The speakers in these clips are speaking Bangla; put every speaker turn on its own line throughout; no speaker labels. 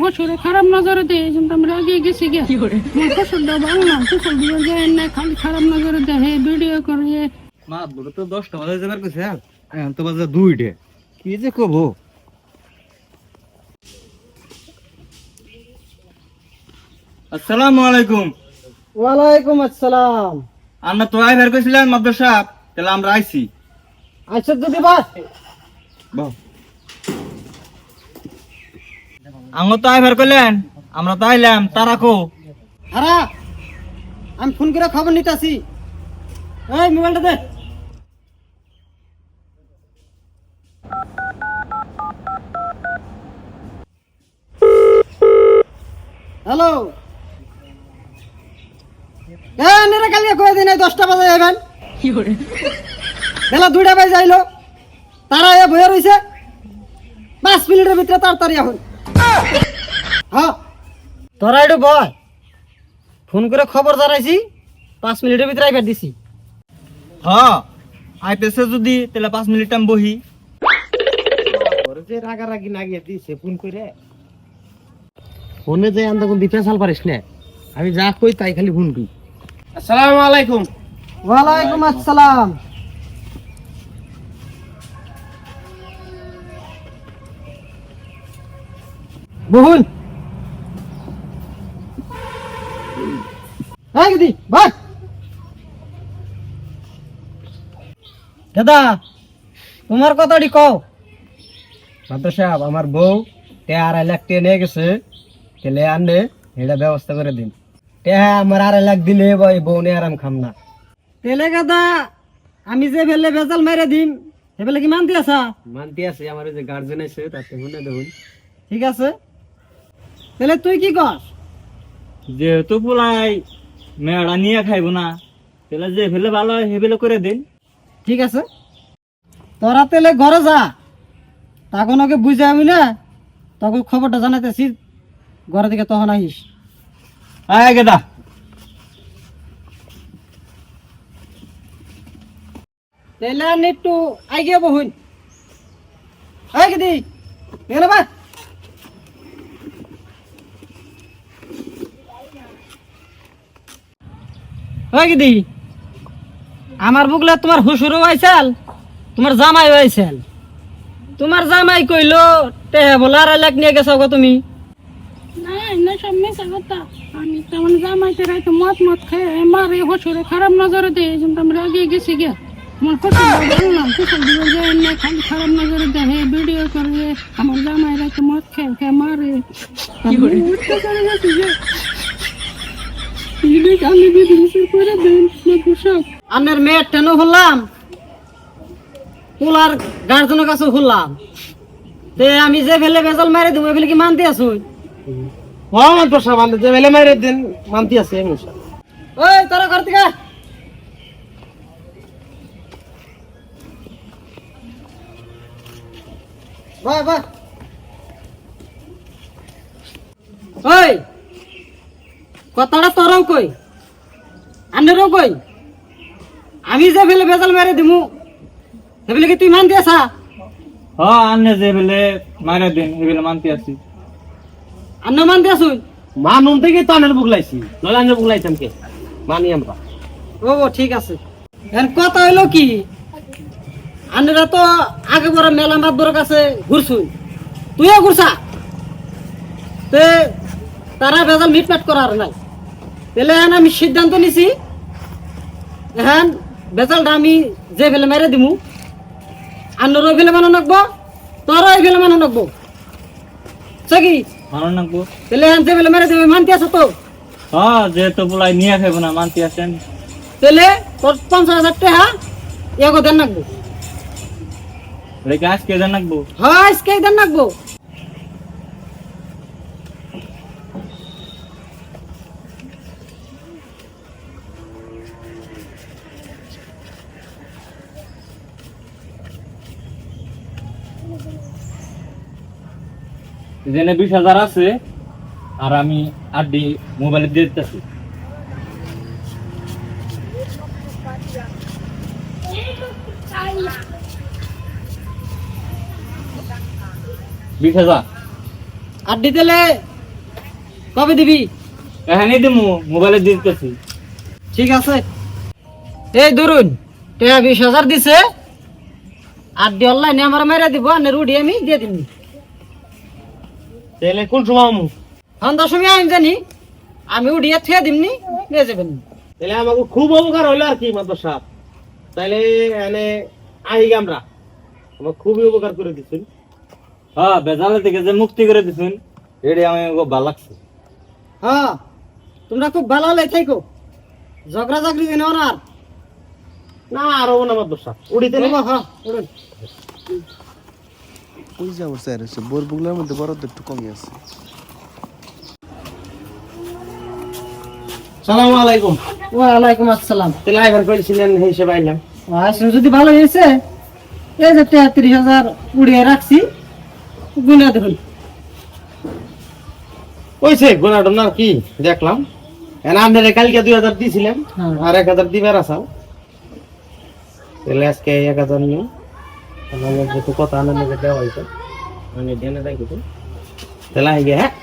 হসুরে খারাপ নজরে দেয়, এই জন্য আমরা আগে গেছি গে ফসলটা ভালো না, ফসল দিয়ে যায় না, খালি খারাপ নজরে দেখে, ভিডিও করে।
মা বড় তো 10টা বাজে যাবার কইছে, এখন তো বাজে 2টা, কি যে কবো। আসসালামু আলাইকুম।
ওয়ালাইকুম আসসালাম।
আমরা তো আইবার কইছিলেন মাদ্রাসা, তাহলে আমরা আইছি।
আচ্ছা যদি বাস
বাহ, আঙ্গ তো আইবার কইলেন, আমরা তো আইলাম, তারা কো?
হারা আমি ফোন করে খবর নিতেছি। এই মোবাইলটা দে। হ্যালো, এরা কালকে কয়ে দিন 10টা বাজে যাবেন, বেলা 2টা বাজে যাইলো, তারা এ বয়ে রয়েছে 5 মিনিটের ভিতরে তাড়াতাড়ি এখন। হ্যাঁ তোরা একটু বয়, ফোন করে খবর জানাইছি, 5 মিনিটের ভিতরে আইবার দিছি।
হ্যাঁ আইতেছে যদি, তাহলে 5 মিনিট টাইম বহি।
ওরে যে রাগারাগি না গিয়ে দিছে ফোন করে, ফোনে যে আন্দা কোন দিতে চাল পারিস না, আমি যা কই তাই খালি ফোন করি।
আসসালামু আলাইকুম।
ওয়ালাইকুম আসসালাম। বহুন এই গদি ভাই দাদা, তোমার কথাটি কও। মাত্র সাহেব, আমার বউ 2.5 লাখ টাকা নিয়ে গেছে, তাহলে আনলে এটা ব্যবস্থা করে দিন। আমার 2.5 লাখ দিলে ভাই বউ নিয়ে আরাম খাম না। তেলে গাদা আমি যে বেলে বেজাল মেরে দিম, সে বেলে কি মানতে আসা? মানতে আছে, আমার যে গার্জেন আছে তাতে শুনে দেখুন। ঠিক আছে, তাহলে তুই কি কর?
যেহেতু পোলাই মেয়েরা নিয়ে খাইব না, তাহলে যে ফেলে ভালো হয় সে ফেলে করে দিন।
ঠিক আছে, তোরা তেলে ঘরে যা, তখন ওকে বুঝে আমি না, তখন খবরটা জানাইতেছি, ঘরে থেকে তখন আইস।
আয় গেদা,
তাহলে একটু আগে বহুন। আয় গেদি গেল বা ওই গেদি, আমার বুকলা তোমার হুসুরও আইসাল, তোমার জামাই আইসাল। তোমার জামাই কইলো তে বলে 2.5 লাখ নিয়ে গেছো গো তুমি।
না না, সব মিশা কথা। আমি তেমন জামাইতে রাইতে মদ মদ খেয়ে মারে হসুরে খারাপ নজরে দেয়, এই জন্য আমরা আগে গেছি গে আমার ফসলটা ভালো না, ফসল দিয়ে যায় না, খালি খারাপ নজরে দেখে, ভিডিও করে। আমার জামাই রাইতে মদ খেয়ে খেয়ে মারে, আমি উঠতে করে গেছি গে। আমি বিদেশে করে দেন না পোশাক।
আপনার মেয়ের টেনও হলাম, পোলার গার্জেনের কাছে হলাম, তে আমি যে ফেলে বেজাল মারে দেবো ফেলে কি মানতে আছো? আমার তো সাবান যে ফেলে মারে দেন মানতে আছে। ওই তোরা ঘর থেকে বাহ বাহ। ওই কথাটা তোরাও কই, আন্নেরও কই, আমি যে ফেলে বেজাল মারে দিমু সে ফেলে কি তুই মানতে আসা?
হ্যাঁ আন্নে যে ফেলে মারা দিন সে ফেলে মানতে আসি।
আন্ন মানতে আসুন? মানুন থেকে তো আনের বুকলাইছি, নইলে আনের বুকলাইতাম কে? মানি আমরা। ও ঠিক আছে, এখন কথা হইলো কি, আনেরা তো আগে বড় মেলা মাতবর কাছে ঘুরছুই, তুইও ঘুরছা, তে তারা বেজাল মিটমাট করার নাই। তাহলে এখন আমি সিদ্ধান্ত নিছি, এখন বেজালটা আমি যে ফেলে মেরে দিমু, আন্নরও ফেলে মানো নাকবো, তোরও এই ফেলে মানো নাকবো, কি?
মানো নাকবো।
তাহলে এখন যে ফেলে মেরে দিবে মানতে আছো তো?
হ্যাঁ যেহেতু পোলাই নিয়ে খাইব না, মানতে আসেন।
তাহলে তোর 50,000 টাকা এগো দেন নাকবো।
রেখে আজকে জান নাকবো।
হ্যাঁ আজকে দেন নাকবো।
এখানে 20,000 আছে, আর আমি আড্ডি মোবাইলে দিয়ে দিতেছি।
আড্ডি দিলে কবে দিবি?
এখানেই দিমু, মোবাইলে দিতেছি।
ঠিক আছে। এই ধরুন টাকা 20,000 দিছে, আর দি অনলাইনে আমার মেরে দিব, আর রুডি আমি দিয়ে দিবি।
তাহলে কোন সময় আমু?
সন্ধ্যার সময় আমি জানি, আমি উঠিয়ে থুয়ে দিমনি, নিয়ে যাবেন।
তাহলে আমাকে খুব উপকার হইলো আর কি মাদ্রাস সাহেব। তাইলে এনে আহি আমরা, আমার খুবই উপকার করে দিচ্ছেন।
হ্যাঁ, বেজালের থেকে যে মুক্তি করে দিছেন, এটাই আমি খুব ভালো লাগছে।
হ্যাঁ, তোমরা খুব ভালো হলে থাকো, ঝগড়া ঝগড়ি দিন আর
না আর হবো না মাদ্রাস সাহেব, উড়িতে নেই।
হ্যাঁ উঠুন।
ওই যে আমার স্যার আছে বোর বুগলার মধ্যে বরফ একটু কমই আছে।
সালাম আলাইকুম।
ওয়ালাইকুম আসসালাম।
তাহলে এবার করেছিলেন এই হিসেবে আইলাম।
আসলে যদি ভালো হয়েছে, এই যে 33,000 উড়িয়ে রাখছি, গুনা দেখুন।
ওইছে গোনা টোনা কি দেখলাম। এনে আপনারা কালকে 2,000 দিয়েছিলেন,
হ্যাঁ।
আর 1,000 দিবার আসাও। তাহলে আজকে 1,000 নিয়ে আমাদের যেহেতু কথা আনন্দ দেওয়া হয়েছে, আমি জেনে রাখি তো। তাহলে আই গে, হ্যাঁ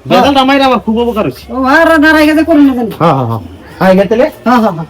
বেদালটা মাইরা আমার খুব উপকার হয়েছে।
ও আর দাঁড়াই গেছে করুন না জানি।
হ্যাঁ হ্যাঁ হ্যাঁ আই গে তাহলে।
হ্যাঁ হ্যাঁ হ্যাঁ।